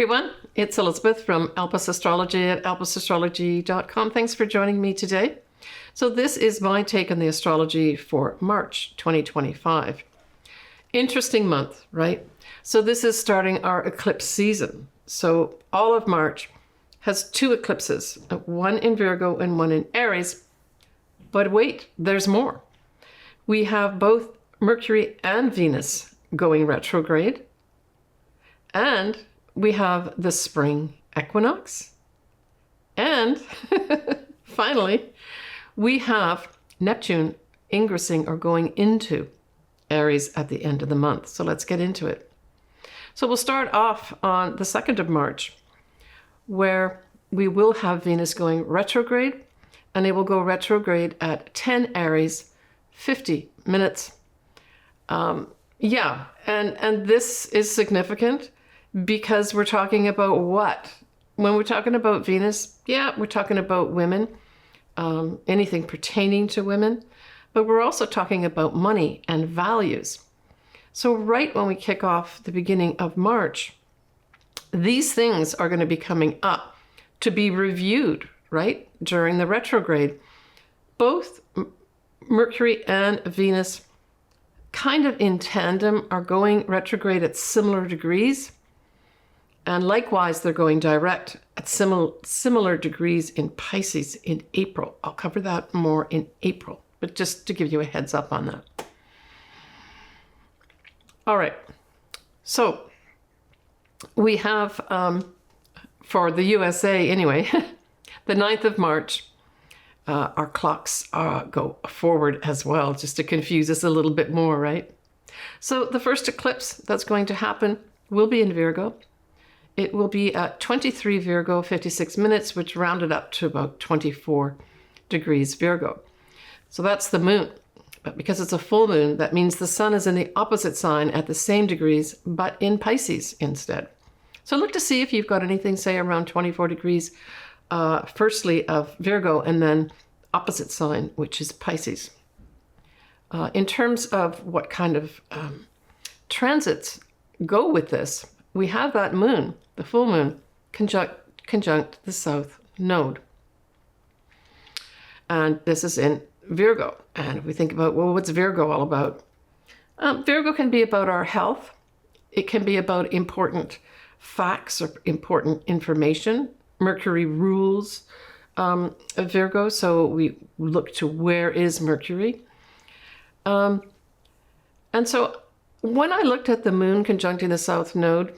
everyone, it's Elizabeth from Elpis Astrology at elpisastrology.com. Thanks for joining me today. So this is my take on the astrology for March 2025. Interesting month, right? So this is starting our eclipse season. So all of March has two eclipses, one in Virgo and one in Aries. But wait, there's more. We have both Mercury and Venus going retrograde. And we have the spring equinox. And finally, we have Neptune ingressing or going into Aries at the end of the month. So let's get into it. So we'll start off on the 2nd of March, where we will have Venus going retrograde, and it will go retrograde at 10 Aries, 50 minutes. And this is significant because we're talking about what? When we're talking about Venus, we're talking about women, anything pertaining to women, but we're also talking about money and values. So right when we kick off the beginning of March, these things are going to be coming up to be reviewed, right, during the retrograde. Both Mercury and Venus, kind of in tandem, are going retrograde at similar degrees. And likewise, they're going direct at similar degrees in Pisces in April. I'll cover that more in April, but just to give you a heads up on that. All right. So we have, for the USA anyway, the 9th of March, our clocks go forward as well, just to confuse us a little bit more, right? So the first eclipse that's going to happen will be in Virgo. It will be at 23 Virgo, 56 minutes, which rounded up to about 24 degrees Virgo. So that's the moon. But because it's a full moon, that means the sun is in the opposite sign at the same degrees, but in Pisces instead. So look to see if you've got anything, say, around 24 degrees, firstly of Virgo, and then opposite sign, which is Pisces. In terms of what kind of transits go with this, we have that moon, the full moon, conjunct the south node. And this is in Virgo. And if we think about, well, what's Virgo all about? Virgo can be about our health. It can be about important facts or important information. Mercury rules Virgo, so we look to where is Mercury. And so when I looked at the moon conjuncting the south node,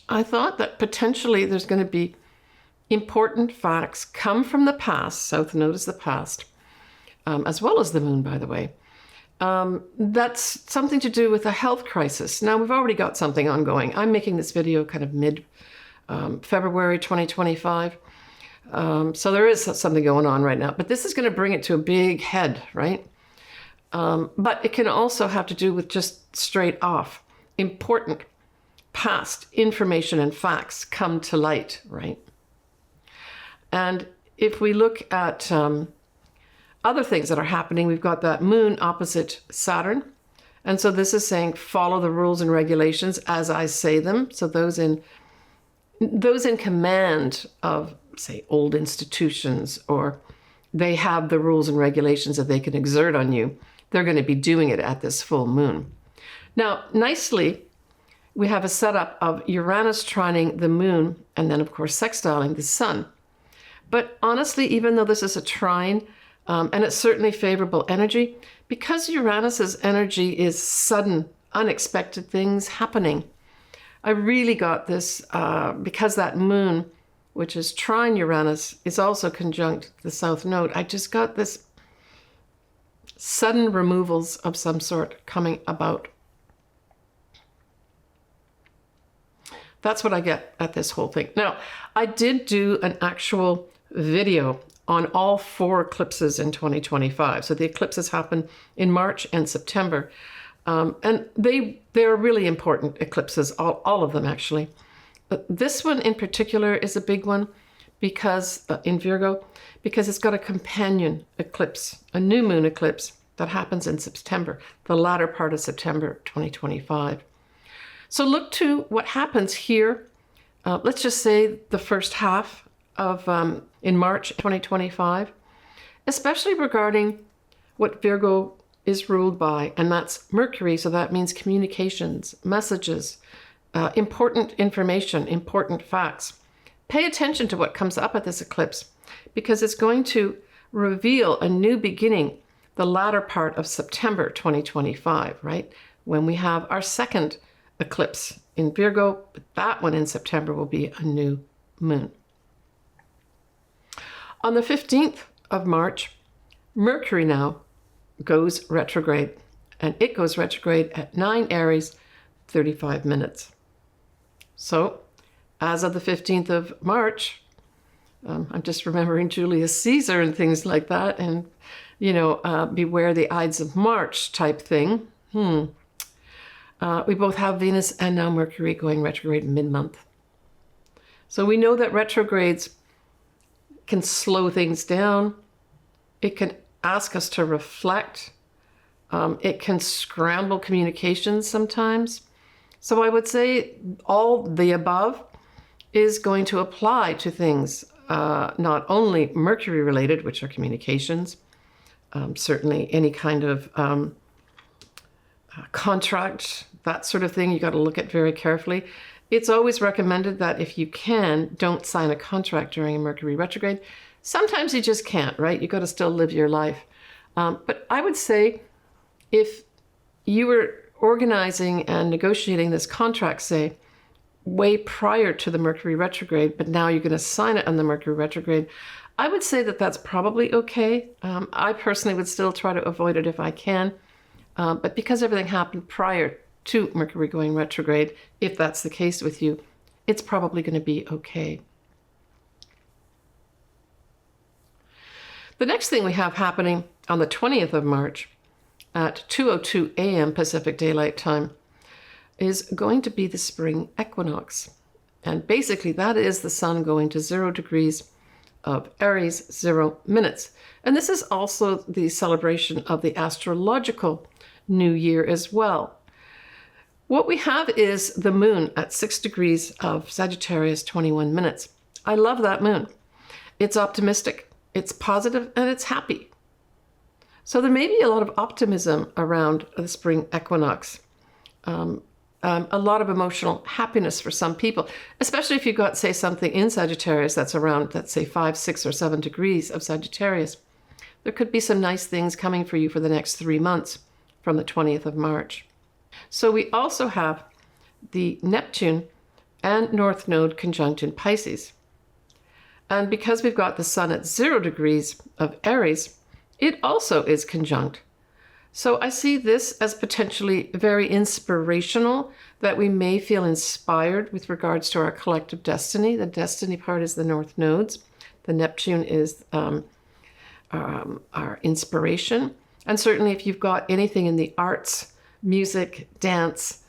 I thought that potentially there's going to be important facts come from the past. South node is the past, as well as the moon, by the way. That's something to do with a health crisis. Now, we've already got something ongoing. I'm making this video kind of mid-February 2025. So there is something going on right now. But this is going to bring it to a big head, right? But it can also have to do with just straight off important past information and facts come to light, right? And if we look at other things that are happening, we've got that moon opposite Saturn. And so this is saying follow the rules and regulations as I say them. So those in command of, say, old institutions, or they have the rules and regulations that they can exert on you, they're going to be doing it at this full moon. Now, nicely, we have a setup of Uranus trining the moon, and then, of course, sextiling the sun. But honestly, even though this is a trine, and it's certainly favorable energy, because Uranus's energy is sudden, unexpected things happening, I really got this because that moon, which is trine Uranus, is also conjunct the south node. I just got this sudden removals of some sort coming about. That's what I get at this whole thing. Now, I did do an actual video on all 4 eclipses in 2025. So the eclipses happen in March and September. And they're really important eclipses, all of them actually. But this one in particular is a big one because in Virgo, because it's got a companion eclipse, a new moon eclipse that happens in September, the latter part of September 2025. So look to what happens here let's just say the first half of in March 2025, especially regarding what Virgo is ruled by, and that's Mercury. So that means communications, messages, important information, important facts. Pay attention to what comes up at this eclipse, because it's going to reveal a new beginning the latter part of September 2025, right? When we have our second eclipse in Virgo, but that one in September will be a new moon. On the 15th of March, Mercury now goes retrograde, and it goes retrograde at 9 Aries, 35 minutes. So, as of the 15th of March, I'm just remembering Julius Caesar and things like that, and, beware the Ides of March type thing. We both have Venus and now Mercury going retrograde mid-month. So we know that retrogrades can slow things down. It can ask us to reflect. It can scramble communications sometimes. So I would say all the above is going to apply to things, not only Mercury related, which are communications, certainly any kind of contract, that sort of thing, you got to look at very carefully. It's always recommended that if you can, don't sign a contract during a Mercury retrograde. Sometimes you just can't, right? You got to still live your life. But I would say if you were organizing and negotiating this contract, say, way prior to the Mercury retrograde, but now you're going to sign it on the Mercury retrograde, I would say that that's probably okay. I personally would still try to avoid it if I can. But because everything happened prior to Mercury going retrograde, if that's the case with you, it's probably going to be okay. The next thing we have happening on the 20th of March at 2:02 a.m. Pacific Daylight Time is going to be the spring equinox. And basically that is the sun going to 0 degrees of Aries, 0 minutes. And this is also the celebration of the astrological new year as well. What we have is the moon at 6 degrees of Sagittarius, 21 minutes. I love that moon. It's optimistic, it's positive, and it's happy. So there may be a lot of optimism around the spring equinox. A lot of emotional happiness for some people, especially if you've got, say, something in Sagittarius that's around, let's say, 5, 6, or 7 degrees of Sagittarius. There could be some nice things coming for you for the next 3 months from the 20th of March. So we also have the Neptune and North Node conjunct in Pisces. And because we've got the sun at 0 degrees of Aries, it also is conjunct. So I see this as potentially very inspirational, that we may feel inspired with regards to our collective destiny. The destiny part is the North Nodes. The Neptune is our inspiration. And certainly if you've got anything in the arts, music, dance,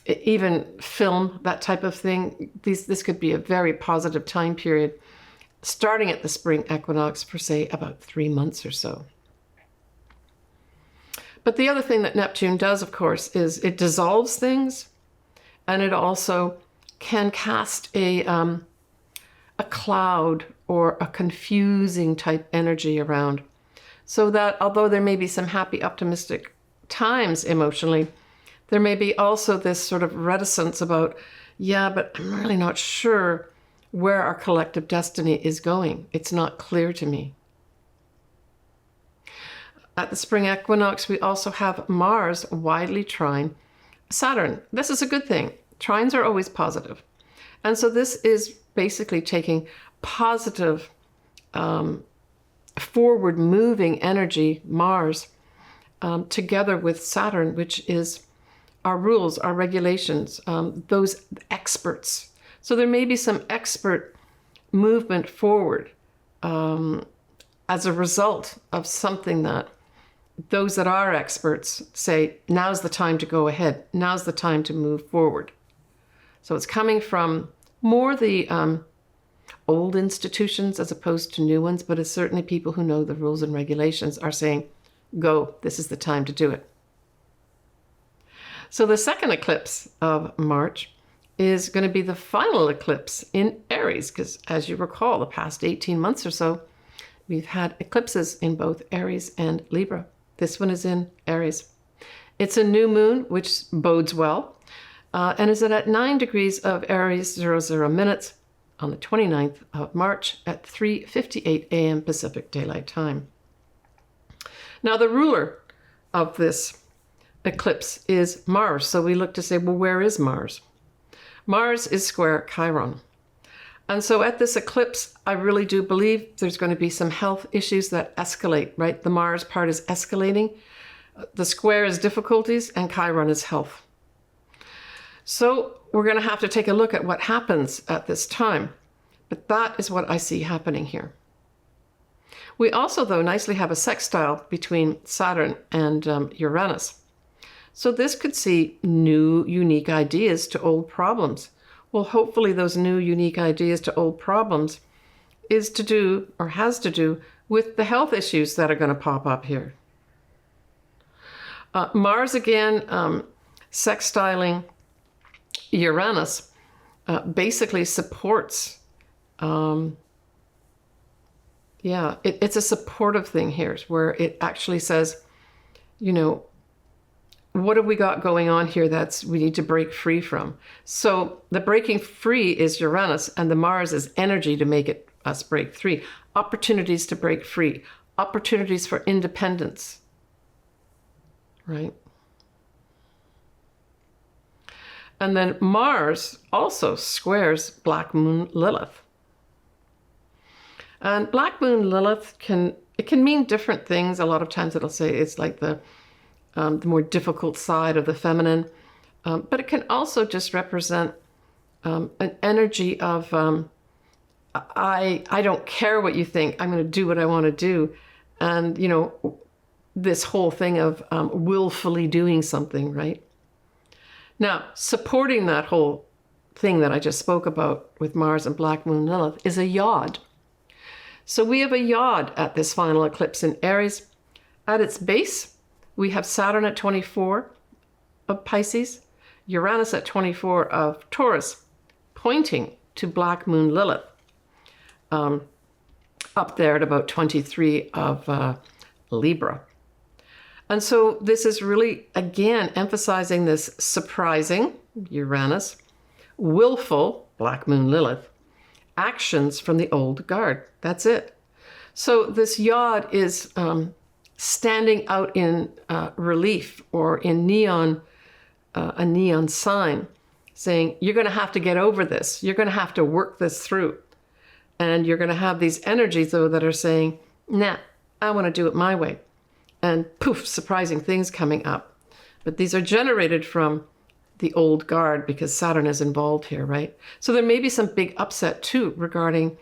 even film, that type of thing, this could be a very positive time period, starting at the spring equinox for, say, about 3 months or so. But the other thing that Neptune does, of course, is it dissolves things, and it also can cast a cloud or a confusing type energy around. So that although there may be some happy, optimistic times emotionally, there may be also this sort of reticence about, yeah, but I'm really not sure where our collective destiny is going. It's not clear to me. At the spring equinox, we also have Mars widely trine Saturn. This is a good thing. Trines are always positive. And so this is basically taking positive, forward-moving energy, Mars, together with Saturn, which is our rules, our regulations, those experts. So there may be some expert movement forward as a result of something that those that are experts say, now's the time to go ahead. Now's the time to move forward. So it's coming from more the old institutions as opposed to new ones, but it's certainly people who know the rules and regulations are saying, go, this is the time to do it. So the second eclipse of March is going to be the final eclipse in Aries, because as you recall, the past 18 months or so, we've had eclipses in both Aries and Libra. This one is in Aries. It's a new moon, which bodes well, and is at 9 degrees of Aries, 00 minutes on the 29th of March at 3:58 a.m. Pacific Daylight Time. Now, the ruler of this eclipse is Mars. So we look to say, well, where is Mars? Mars is square Chiron. And so at this eclipse, I really do believe there's going to be some health issues that escalate, right? The Mars part is escalating. The square is difficulties and Chiron is health. So we're going to have to take a look at what happens at this time. But that is what I see happening here. We also, though, nicely have a sextile between Saturn and Uranus. So this could see new, unique ideas to old problems. Well, hopefully those new, unique ideas to old problems is to do, or has to do, with the health issues that are going to pop up here. Mars, again, sextiling Uranus, basically supports, it's a supportive thing here, where it actually says, you know, what have we got going on here that's we need to break free from? So the breaking free is Uranus, and the Mars is energy to make it us break free. Opportunities to break free. Opportunities for independence. Right? And then Mars also squares Black Moon Lilith. And Black Moon Lilith can mean different things. A lot of times it'll say it's like the more difficult side of the feminine. But it can also just represent an energy of, I don't care what you think, I'm going to do what I want to do. And, you know, this whole thing of willfully doing something, right? Now, supporting that whole thing that I just spoke about with Mars and Black Moon Lilith is a yod. So we have a yod at this final eclipse in Aries. At its base, we have Saturn at 24 of Pisces, Uranus at 24 of Taurus, pointing to Black Moon Lilith, up there at about 23 of Libra. And so this is really, again, emphasizing this surprising, Uranus, willful, Black Moon Lilith, actions from the old guard. That's it. So this yod is standing out in relief or in neon, a neon sign, saying, you're going to have to get over this. You're going to have to work this through. And you're going to have these energies, though, that are saying, nah, I want to do it my way. And poof, surprising things coming up. But these are generated from the old guard because Saturn is involved here, right? So there may be some big upset, too, regarding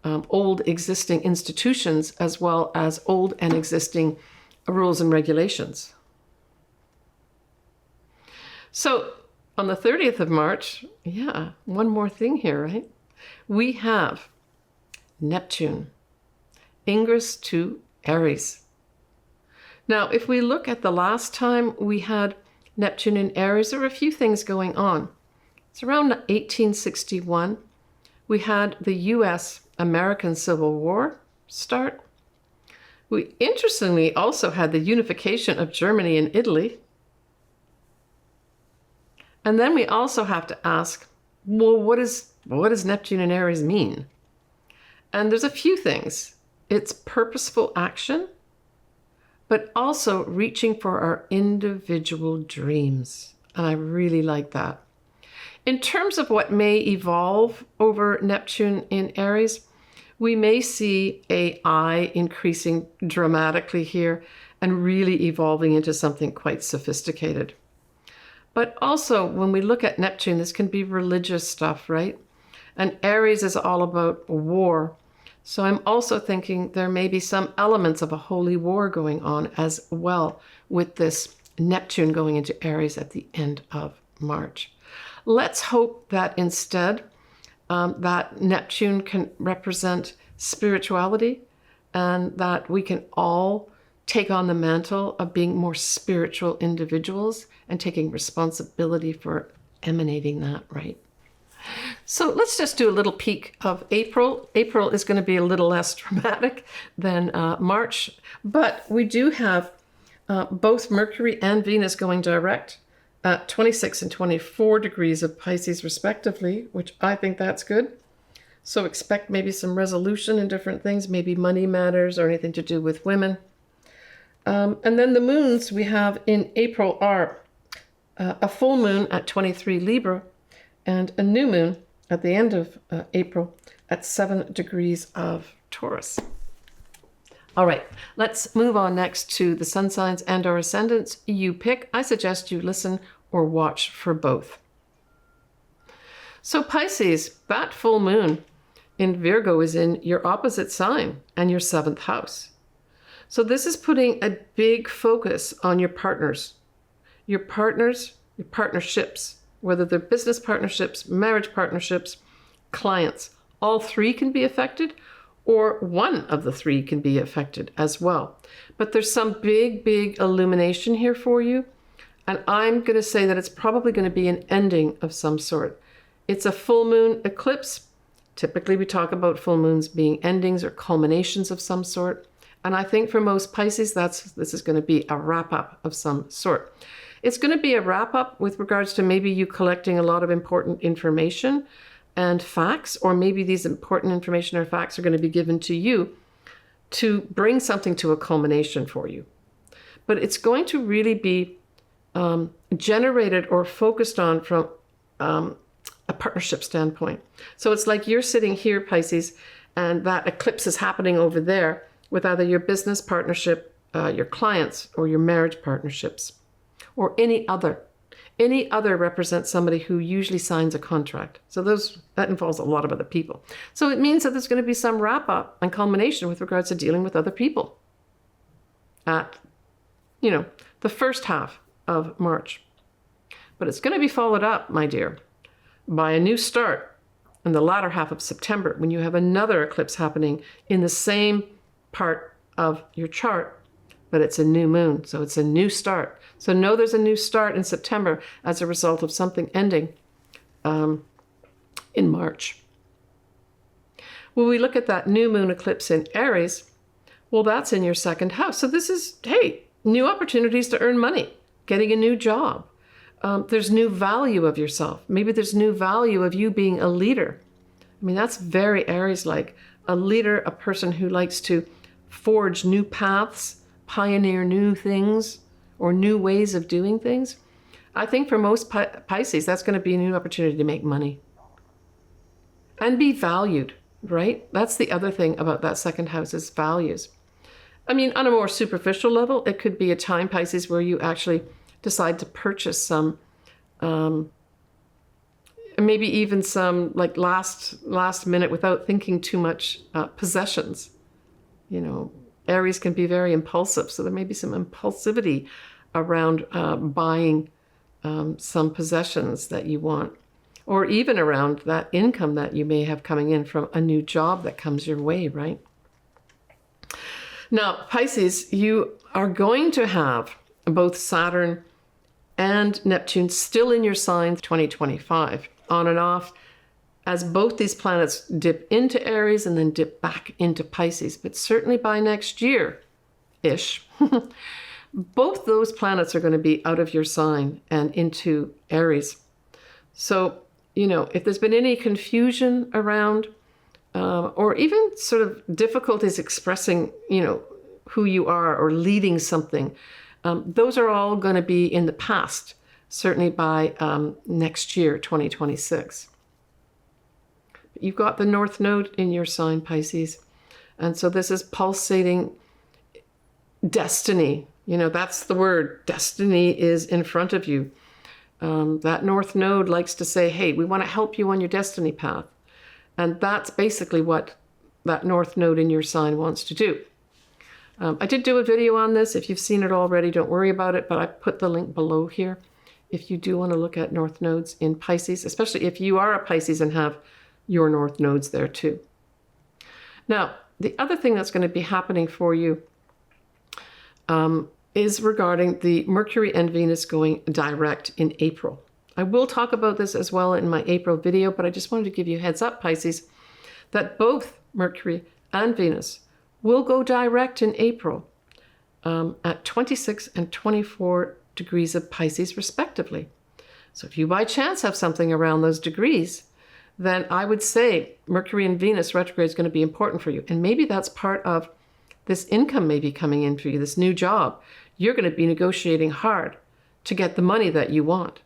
old existing institutions as well as old and existing rules and regulations. So on the 30th of March, one more thing here, right? We have Neptune, ingress to Aries. Now, if we look at the last time we had Neptune in Aries, there were a few things going on. It's around 1861. We had the U.S.-American Civil War start. We interestingly also had the unification of Germany and Italy. And then we also have to ask, well, what does Neptune in Aries mean? And there's a few things. It's purposeful action, but also reaching for our individual dreams. And I really like that. In terms of what may evolve over Neptune in Aries, we may see AI increasing dramatically here and really evolving into something quite sophisticated. But also, when we look at Neptune, this can be religious stuff, right? And Aries is all about war. So I'm also thinking there may be some elements of a holy war going on as well with this Neptune going into Aries at the end of March. Let's hope that instead that Neptune can represent spirituality and that we can all take on the mantle of being more spiritual individuals and taking responsibility for emanating that, right? So let's just do a little peek of April. April is going to be a little less dramatic than March, but we do have both Mercury and Venus going direct at 26 and 24 degrees of Pisces respectively, which I think that's good. So expect maybe some resolution in different things, maybe money matters or anything to do with women. And then the moons we have in April are a full moon at 23 Libra and a new moon at the end of April at 7 degrees of Taurus. All right, let's move on next to the sun signs and our ascendants. You pick. I suggest you listen or watch for both. So Pisces, that full moon in Virgo is in your opposite sign and your 7th house. So this is putting a big focus on your partners, your partnerships, whether they're business partnerships, marriage partnerships, clients. All three can be affected, or one of the three can be affected as well. But there's some big illumination here for you. And I'm going to say that it's probably going to be an ending of some sort. It's a full moon eclipse. Typically, we talk about full moons being endings or culminations of some sort. And I think for most Pisces, this is going to be a wrap-up of some sort. It's going to be a wrap-up with regards to maybe you collecting a lot of important information and facts, or maybe these important information or facts are going to be given to you to bring something to a culmination for you. But it's going to really be generated or focused on from a partnership standpoint. So it's like you're sitting here, Pisces, and that eclipse is happening over there with either your business partnership, your clients, or your marriage partnerships, or any other. Any other represents somebody who usually signs a contract. So that involves a lot of other people. So it means that there's going to be some wrap up and culmination with regards to dealing with other people at, the first half of March. But it's going to be followed up, my dear, by a new start in the latter half of September when you have another eclipse happening in the same part of your chart, but it's a new moon, so it's a new start. So know there's a new start in September as a result of something ending in March. When we look at that new moon eclipse in Aries, well, that's in your 2nd house. So this is, hey, new opportunities to earn money, getting a new job. There's new value of yourself. Maybe there's new value of you being a leader. I mean, that's very Aries-like. A leader, a person who likes to forge new paths, pioneer new things, or new ways of doing things. I think for most Pisces, that's going to be a new opportunity to make money and be valued, right? That's the other thing about that 2nd house is values. I mean, on a more superficial level, it could be a time, Pisces, where you actually decide to purchase some, maybe even some like last minute without thinking too much possessions. Aries can be very impulsive, so there may be some impulsivity around buying some possessions that you want, or even around that income that you may have coming in from a new job that comes your way, right? Now, Pisces, you are going to have both Saturn and Neptune still in your sign 2025, on and off, as both these planets dip into Aries and then dip back into Pisces. But certainly by next year-ish, both those planets are going to be out of your sign and into Aries. So, if there's been any confusion around, or even sort of difficulties expressing, who you are or leading something, those are all going to be in the past, certainly by next year, 2026. You've got the North Node in your sign, Pisces. And so this is pulsating destiny. That's the word. Destiny is in front of you. That North Node likes to say, hey, we want to help you on your destiny path. And that's basically what that North Node in your sign wants to do. I did do a video on this. If you've seen it already, don't worry about it, but I put the link below here if you do want to look at North Nodes in Pisces, especially if you are a Pisces and have your North Nodes there too. Now, the other thing that's going to be happening for you is regarding the Mercury and Venus going direct in April. I will talk about this as well in my April video, but I just wanted to give you a heads up, Pisces, that both Mercury and Venus will go direct in April at 26 and 24 degrees of Pisces, respectively. So if you by chance have something around those degrees, then I would say Mercury and Venus retrograde is going to be important for you. And maybe that's part of this income may be coming in for you, this new job. You're going to be negotiating hard to get the money that you want,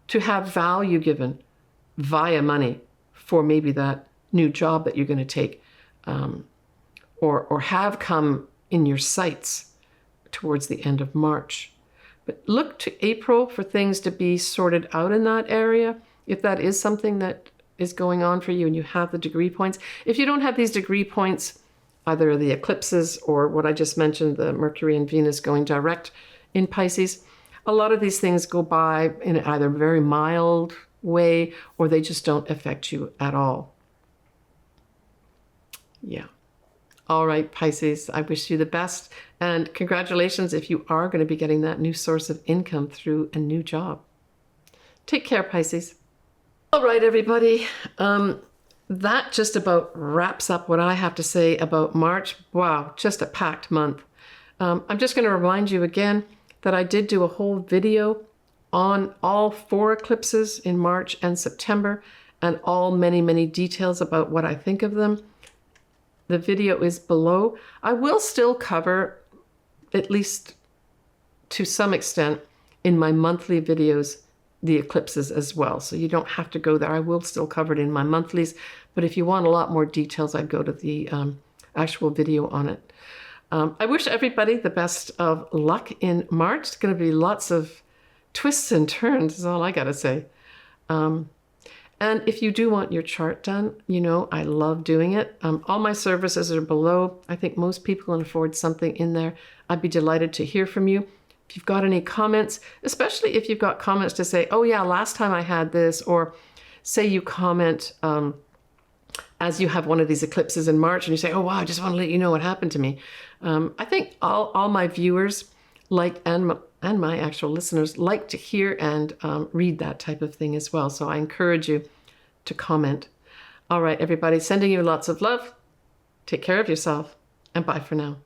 to have value given via money for maybe that new job that you're going to take, or have come in your sights towards the end of March. But look to April for things to be sorted out in that area, if that is something that is going on for you and you have the degree points. If you don't have these degree points, either the eclipses or what I just mentioned, the Mercury and Venus going direct in Pisces, a lot of these things go by in either a very mild way or they just don't affect you at all. Yeah. All right, Pisces, I wish you the best. And congratulations if you are going to be getting that new source of income through a new job. Take care, Pisces. All right, everybody. That just about wraps up what I have to say about March. Wow, just a packed month. I'm just going to remind you again that I did do a whole video on all 4 eclipses in March and September and all many details about what I think of them. The video is below. I will still cover, at least to some extent, in my monthly videos, the eclipses as well. So you don't have to go there. I will still cover it in my monthlies. But if you want a lot more details, I'd go to the actual video on it. I wish everybody the best of luck in March. It's going to be lots of twists and turns is all I got to say. And if you do want your chart done, you know, I love doing it. All my services are below. I think most people can afford something in there. I'd be delighted to hear from you. If you've got any comments, especially if you've got comments to say, oh yeah, last time I had this, or say you comment as you have one of these eclipses in March and you say, oh wow, I just want to let you know what happened to me. I think all my viewers and my actual listeners like to hear and read that type of thing as well. So I encourage you to comment. All right, everybody, sending you lots of love. Take care of yourself, and bye for now.